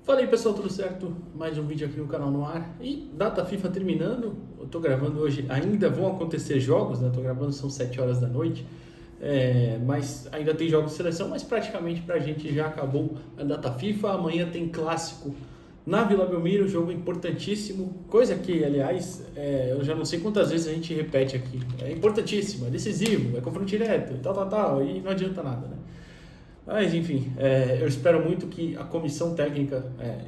Fala aí pessoal, tudo certo? Mais um vídeo aqui no canal no ar. E data FIFA terminando, eu tô gravando hoje, ainda vão acontecer jogos, né? Eu tô gravando, são 7 horas da noite, mas ainda tem jogos de seleção, mas praticamente pra gente já acabou a data FIFA. Amanhã tem clássico na Vila Belmiro, jogo importantíssimo, coisa que, aliás, eu já não sei quantas vezes a gente repete aqui. É importantíssimo, é decisivo, é confronto direto, tal, e não adianta nada, né? Mas, enfim, eu espero muito que a comissão técnica,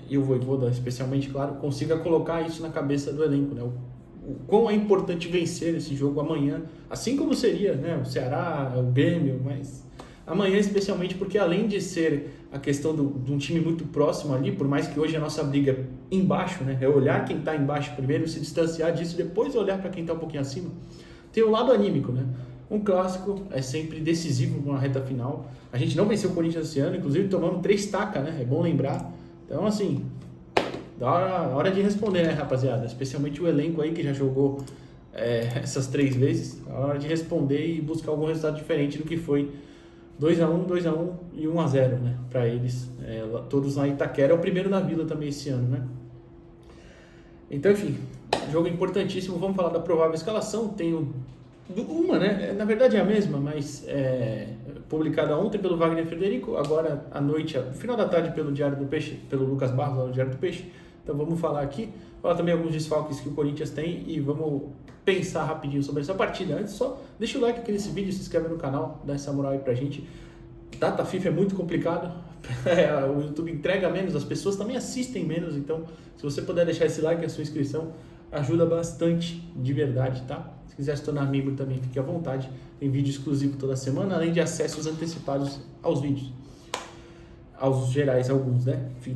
e o Vojvoda especialmente, claro, consiga colocar isso na cabeça do elenco, né? O quão é importante vencer esse jogo amanhã, assim como seria, né, o Ceará, o Grêmio, mas amanhã especialmente porque além de ser a questão de um time muito próximo ali, por mais que hoje a nossa briga é embaixo, né, é olhar quem está embaixo primeiro, se distanciar disso, depois olhar para quem está um pouquinho acima, tem o lado anímico, né? Um clássico é sempre decisivo na reta final. A gente não venceu o Corinthians esse ano, inclusive tomando 3 tacas, né? É bom lembrar. Então, assim, dá hora de responder, né, rapaziada? Especialmente o elenco aí que já jogou essas 3 vezes. Dá hora de responder e buscar algum resultado diferente do que foi 2-1, 2-1 e 1-0, né? Para eles, todos lá em Itaquera. É o primeiro na Vila também esse ano, né? Então, enfim, jogo importantíssimo. Vamos falar da provável escalação. Tenho uma, né? Na verdade é a mesma, mas publicada ontem pelo Wagner Frederico, agora à noite, no final da tarde pelo Diário do Peixe, pelo Lucas Barros, lá no Diário do Peixe. Então vamos falar aqui, falar também alguns desfalques que o Corinthians tem e vamos pensar rapidinho sobre essa partida. Antes, só deixa o like aqui nesse vídeo, se inscreve no canal, dá essa moral aí pra gente. Data FIFA é muito complicado, o YouTube entrega menos, as pessoas também assistem menos, então se você puder deixar esse like e a sua inscrição, ajuda bastante, de verdade, tá? Se quiser se tornar membro também, fique à vontade. Tem vídeo exclusivo toda semana, além de acessos antecipados aos vídeos. Aos gerais, alguns, né? Enfim.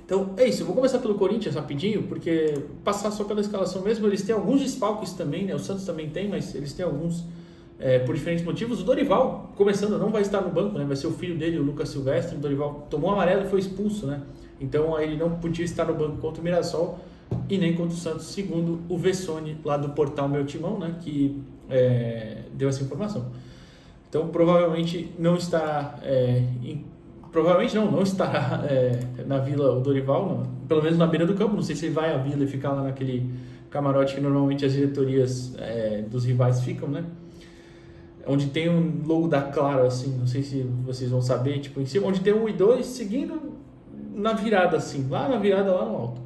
Então, é isso. Eu vou começar pelo Corinthians rapidinho, porque passar só pela escalação mesmo, eles têm alguns desfalques também, né? O Santos também tem, mas eles têm alguns por diferentes motivos. O Dorival, começando, não vai estar no banco, né? Vai ser o filho dele, o Lucas Silvestre. O Dorival tomou amarelo e foi expulso, né? Então, ele não podia estar no banco contra o Mirassol e nem contra o Santos, segundo o Vessone, lá do portal Meu Timão, né, que deu essa informação. Então, provavelmente não estará, provavelmente não estará na Vila o Dorival, não, pelo menos na beira do campo. Não sei se ele vai à Vila e ficar lá naquele camarote que normalmente as diretorias dos rivais ficam, né, onde tem um logo da Claro, assim, não sei se vocês vão saber, tipo, em cima, onde tem 1 e 2, seguindo na virada, assim, lá na virada, lá no alto.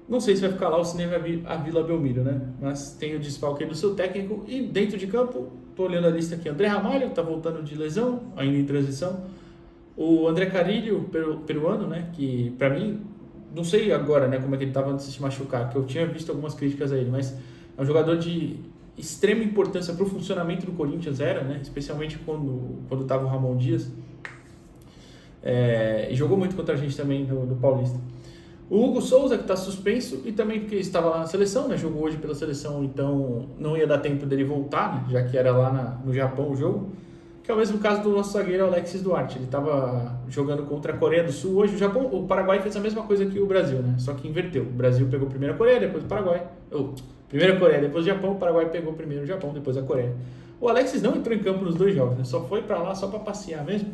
Não sei se vai ficar lá ou se nem vai vir a Vila Belmiro, né? Mas tem o desfalque aí do seu técnico. E dentro de campo, tô olhando a lista aqui. André Ramalho, tá voltando de lesão, ainda em transição. O André Carilho, peruano, né? Que pra mim, não sei agora, né, como é que ele tava antes de se machucar, que eu tinha visto algumas críticas a ele, mas é um jogador de extrema importância pro funcionamento do Corinthians, né? Especialmente quando tava o Ramon Dias. E jogou muito contra a gente também no Paulista. O Hugo Souza, que está suspenso, e também porque estava lá na seleção, né? Jogou hoje pela seleção, então não ia dar tempo dele voltar, né? Já que era lá no Japão o jogo. Que é o mesmo caso do nosso zagueiro Alexis Duarte. Ele estava jogando contra a Coreia do Sul hoje. O Paraguai fez a mesma coisa que o Brasil, né? Só que inverteu. O Brasil pegou primeiro a Coreia, depois o Paraguai. Primeiro a Coreia, depois o Japão. O Paraguai pegou primeiro o Japão, depois a Coreia. O Alexis não entrou em campo nos 2 jogos, né? Só foi para lá só para passear mesmo.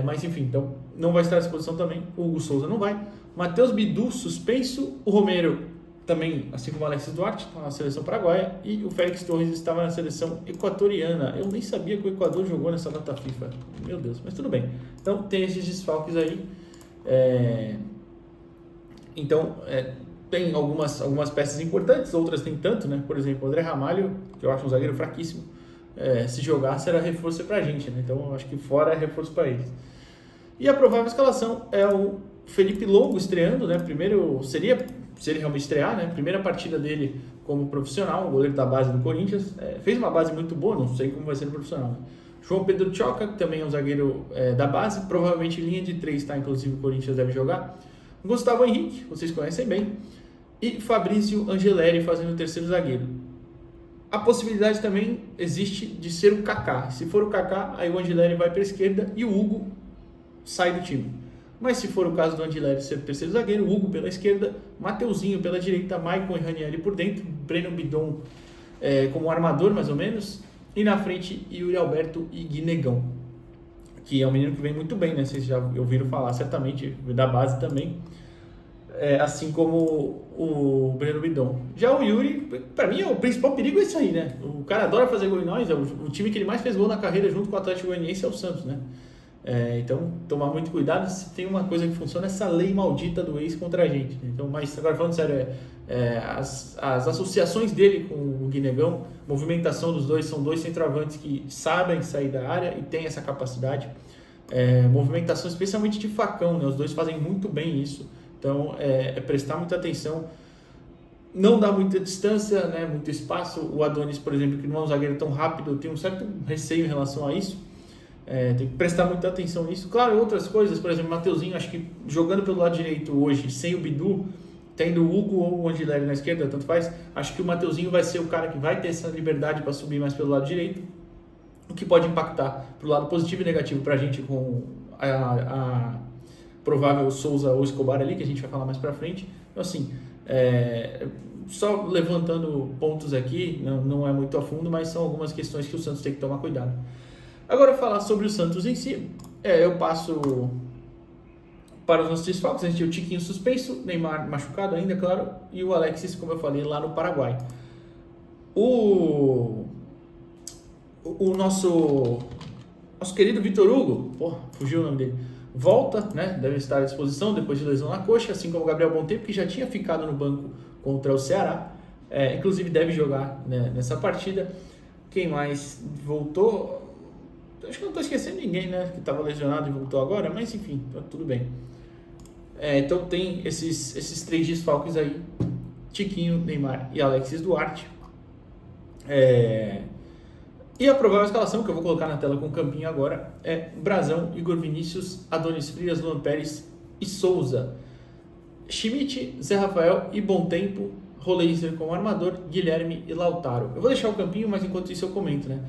Mas enfim, então não vai estar à disposição também. O Hugo Souza não vai. Matheus Bidu suspenso. O Romero também, assim como o Alexis Duarte, está na seleção paraguaia. E o Félix Torres estava na seleção equatoriana. Eu nem sabia que o Equador jogou nessa data FIFA. Meu Deus, mas tudo bem. Então tem esses desfalques aí. Então tem algumas peças importantes, outras nem tanto, né? Por exemplo, o André Ramalho, que eu acho um zagueiro fraquíssimo. Se jogasse era reforço pra gente, né? Então eu acho que fora é reforço para eles. E a provável escalação é o Felipe Longo estreando, né? Primeiro se ele realmente estrear, né? Primeira partida dele como profissional, goleiro da base do Corinthians. Fez uma base muito boa, não sei como vai ser no profissional, né? João Pedro Choca, que também é um zagueiro da base, provavelmente linha de 3, tá? Inclusive o Corinthians deve jogar. Gustavo Henrique, vocês conhecem bem. E Fabrício Angeleri fazendo o terceiro zagueiro. A possibilidade também existe de ser o Kaká. Se for o Kaká, aí o Angeleri vai para a esquerda e o Hugo sai do time. Mas se for o caso do Angeleri ser o terceiro zagueiro, o Hugo pela esquerda, Mateuzinho pela direita, Maicon e Ranieri por dentro, Breno Bidon como armador mais ou menos, e na frente Yuri Alberto e Guinegão. que é um menino que vem muito bem, né? Vocês já ouviram falar, certamente, da base também. Assim como o Breno Bidon. Já o Yuri, para mim, o principal perigo é isso aí, né? O cara adora fazer gol em nós, o time que ele mais fez gol na carreira junto com o Atlético Goianiense é o Santos, né? Então, tomar muito cuidado. Se tem uma coisa que funciona, essa lei maldita do ex contra a gente. Né? Então, mas agora falando sério, as associações dele com o Guinegão, movimentação dos dois, são dois centroavantes que sabem sair da área e têm essa capacidade. Movimentação especialmente de facão, né? Os dois fazem muito bem isso. Então, prestar muita atenção, não dá muita distância, né? Muito espaço. O Adonis, por exemplo, que não é um zagueiro tão rápido, eu tenho um certo receio em relação a isso. Tem que prestar muita atenção nisso. Claro, outras coisas, por exemplo, o Mateuzinho, acho que jogando pelo lado direito hoje, sem o Bidu, tendo o Hugo ou o Angileri na esquerda, tanto faz, acho que o Mateuzinho vai ser o cara que vai ter essa liberdade para subir mais pelo lado direito, o que pode impactar para o lado positivo e negativo para a gente com a provável Souza ou Escobar ali, que a gente vai falar mais para frente. Então, assim, só levantando pontos aqui, não é muito a fundo, mas são algumas questões que o Santos tem que tomar cuidado. Agora, falar sobre o Santos em si, eu passo para os nossos desfalques. A gente tem o Tiquinho suspenso, Neymar machucado ainda, claro, e o Alexis, como eu falei, lá no Paraguai. O nosso querido Vitor Hugo, fugiu o nome dele, volta, né? Deve estar à disposição depois de lesão na coxa, assim como o Gabriel Bontempo, que já tinha ficado no banco contra o Ceará, inclusive deve jogar, né, nessa partida. Quem mais voltou? Acho que não estou esquecendo ninguém, né, que estava lesionado e voltou agora, mas enfim, tá tudo bem. Então tem esses 3 desfalques aí, Tiquinho, Neymar e Alexis Duarte. E a provável escalação, que eu vou colocar na tela com o campinho agora, é Brazão, Igor Vinícius, Adonis Frias, Luan Pérez e Souza. Schmidt, Zé Rafael e Bontempo, Roleiser como armador, Guilherme e Lautaro. Eu vou deixar o campinho, mas enquanto isso eu comento, né?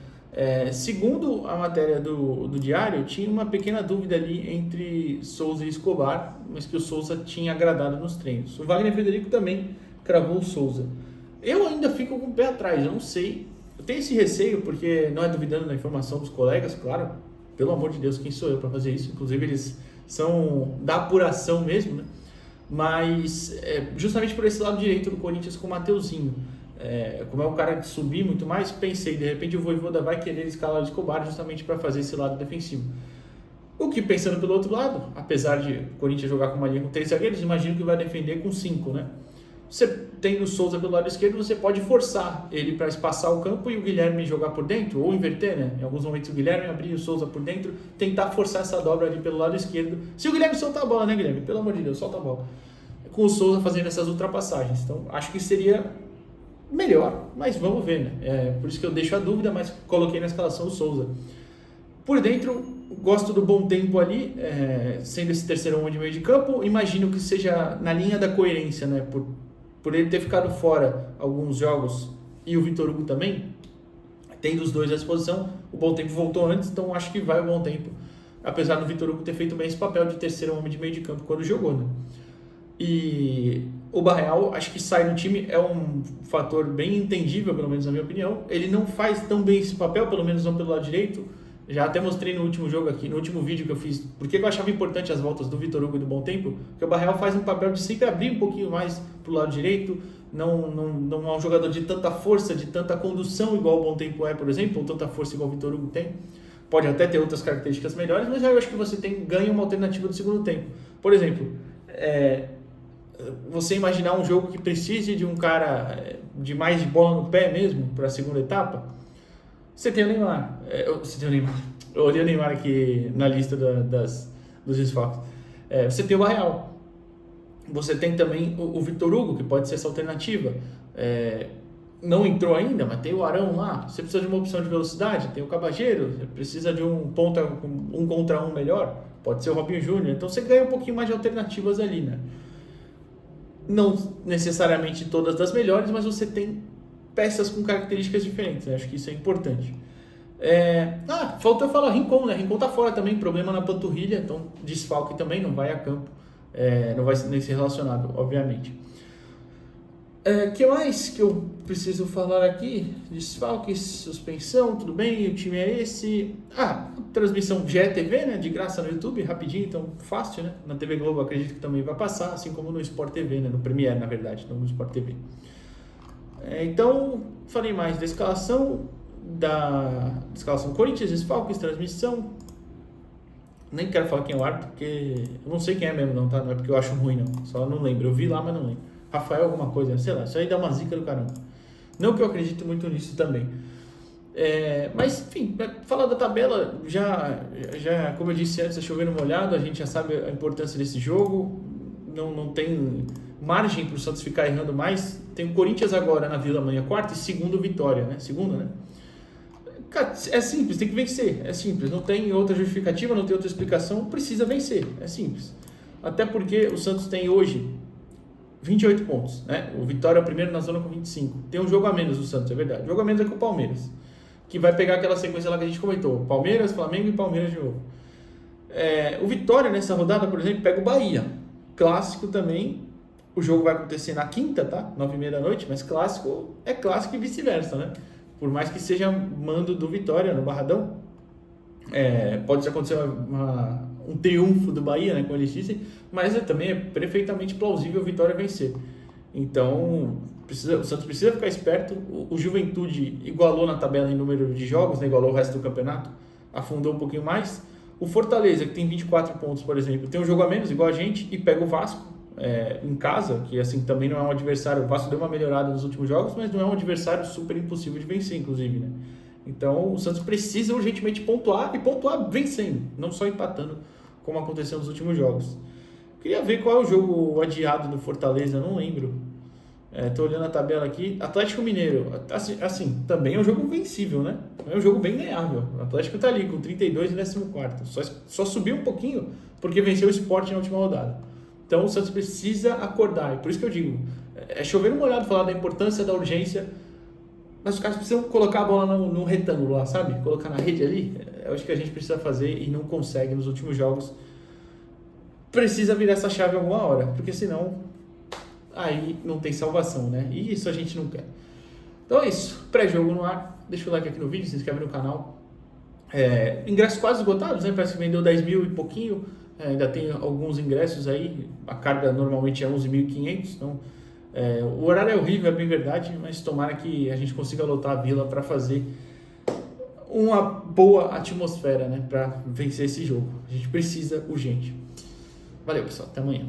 Segundo a matéria do Diário, tinha uma pequena dúvida ali entre Souza e Escobar, mas que o Souza tinha agradado nos treinos. O Wagner Frederico também cravou o Souza. Eu ainda fico com o pé atrás, eu não sei. Eu tenho esse receio, porque não é duvidando da informação dos colegas, claro, pelo amor de Deus, quem sou eu para fazer isso? Inclusive eles são da apuração mesmo, né? Mas justamente por esse lado direito do Corinthians com o Mateuzinho. Como é um cara que subir muito mais, pensei, de repente o Vojvoda vai querer escalar o Escobar justamente para fazer esse lado defensivo. O que, pensando pelo outro lado, apesar de o Corinthians jogar com uma linha com 3 zagueiros, imagino que vai defender com 5, né? Você tem o Souza pelo lado esquerdo, você pode forçar ele para espaçar o campo e o Guilherme jogar por dentro, ou inverter, né? Em alguns momentos o Guilherme abrir o Souza por dentro, tentar forçar essa dobra ali pelo lado esquerdo. Se o Guilherme soltar a bola, né, Guilherme? Pelo amor de Deus, solta a bola. Com o Souza fazendo essas ultrapassagens. Então, acho que seria melhor, mas vamos ver, né? Por isso que eu deixo a dúvida, mas coloquei na escalação o Souza. Por dentro, gosto do Bontempo ali, sendo esse terceiro homem de meio de campo. Imagino que seja na linha da coerência, né? Por ele ter ficado fora alguns jogos e o Vitor Hugo também, tendo os dois à disposição, o Bontempo voltou antes, então acho que vai o Bontempo, apesar do Vitor Hugo ter feito bem esse papel de terceiro homem de meio de campo quando jogou, né? E o Barreal, acho que sai do time, é um fator bem entendível, pelo menos na minha opinião. Ele não faz tão bem esse papel, pelo menos não pelo lado direito. Já até mostrei no último jogo aqui, no último vídeo que eu fiz, porque eu achava importante as voltas do Vitor Hugo e do Bontempo, porque o Barreal faz um papel de sempre abrir um pouquinho mais pro lado direito, não é um jogador de tanta força, de tanta condução igual o Bontempo por exemplo, ou tanta força igual o Vitor Hugo tem. Pode até ter outras características melhores, mas eu acho que você ganha uma alternativa do segundo tempo. Por exemplo, você imaginar um jogo que precise de um cara de mais de bola no pé mesmo, para a segunda etapa, você tem o Neymar. Eu olhei o Neymar aqui na lista dos desfalques. Você tem o Barreal. Você tem também o Vitor Hugo, que pode ser essa alternativa. Não entrou ainda, mas tem o Arão lá. Você precisa de uma opção de velocidade, tem o Cabageiro. Você precisa de um ponta, um contra um melhor. Pode ser o Robinho Júnior. Então você ganha um pouquinho mais de alternativas ali, né? Não necessariamente todas das melhores, mas você tem peças com características diferentes, né? Acho que isso é importante. Faltou eu falar Rincon, né? Rincon tá fora também, problema na panturrilha, então desfalque também, não vai a campo, não vai nem ser relacionado, obviamente. Que mais que eu preciso falar aqui? Desfalques, suspensão, tudo bem, o time é esse. Transmissão GE TV, né? De graça no YouTube, rapidinho, então fácil, né? Na TV Globo acredito que também vai passar, assim como no Sport TV, né? No Premiere, na verdade, não no Sport TV. Então, falei mais da escalação, Corinthians, desfalques, transmissão. Nem quero falar quem é o árbitro, porque eu não sei quem é mesmo não, tá? Não é porque eu acho ruim não, só não lembro. Eu vi lá, mas não lembro. Rafael alguma coisa, sei lá, isso aí dá uma zica do caramba. Não que eu acredito muito nisso também. Mas, enfim, falar da tabela, já, como eu disse antes, é chovendo molhado, a gente já sabe a importância desse jogo, não tem margem para o Santos ficar errando mais. Tem o Corinthians agora na Vila amanhã, quarta, e segundo Vitória, né? Segunda, né? Cara, é simples, tem que vencer, é simples, não tem outra justificativa, não tem outra explicação, precisa vencer, é simples. Até porque o Santos tem hoje 28 pontos, né? O Vitória é o primeiro na zona com 25. Tem um jogo a menos o Santos, é verdade. O jogo a menos é com o Palmeiras, que vai pegar aquela sequência lá que a gente comentou, Palmeiras, Flamengo e Palmeiras de novo. O Vitória nessa rodada, por exemplo, pega o Bahia, clássico também. O jogo vai acontecer na quinta, tá? 9h30 da noite, mas clássico é clássico e vice-versa, né? Por mais que seja mando do Vitória no Barradão, pode acontecer um triunfo do Bahia, né, como eles dizem, mas também é perfeitamente plausível o Vitória vencer. Então, o Santos precisa ficar esperto. O Juventude igualou na tabela em número de jogos, né, igualou o resto do campeonato, afundou um pouquinho mais. O Fortaleza, que tem 24 pontos, por exemplo, tem um jogo a menos, igual a gente, e pega o Vasco em casa, que assim também não é um adversário. O Vasco deu uma melhorada nos últimos jogos, mas não é um adversário super impossível de vencer, inclusive, né? Então o Santos precisa urgentemente pontuar, e pontuar vencendo, não só empatando, como aconteceu nos últimos jogos. Queria ver qual é o jogo adiado do Fortaleza, não lembro. Tô olhando a tabela aqui. Atlético Mineiro, assim, também é um jogo vencível, né? É um jogo bem ganhável. O Atlético tá ali com 32 e 14º. Só subiu um pouquinho porque venceu o Sport na última rodada. Então o Santos precisa acordar. E por isso que eu digo, chover no molhado falar da importância da urgência, mas os caras precisam colocar a bola no retângulo lá, sabe? Colocar na rede ali. Eu acho que a gente precisa fazer e não consegue nos últimos jogos. Precisa virar essa chave alguma hora, porque senão aí não tem salvação, né? E isso a gente não quer. Então é isso, pré-jogo no ar. Deixa o like aqui no vídeo, se inscreve no canal. Ingressos quase esgotados, né? Parece que vendeu 10 mil e pouquinho. Ainda tem alguns ingressos aí. A carga normalmente é 11.500. Então, o horário é horrível, é bem verdade. Mas tomara que a gente consiga lotar a Vila para fazer uma boa atmosfera, né? Para vencer esse jogo. A gente precisa urgente. Valeu, pessoal. Até amanhã.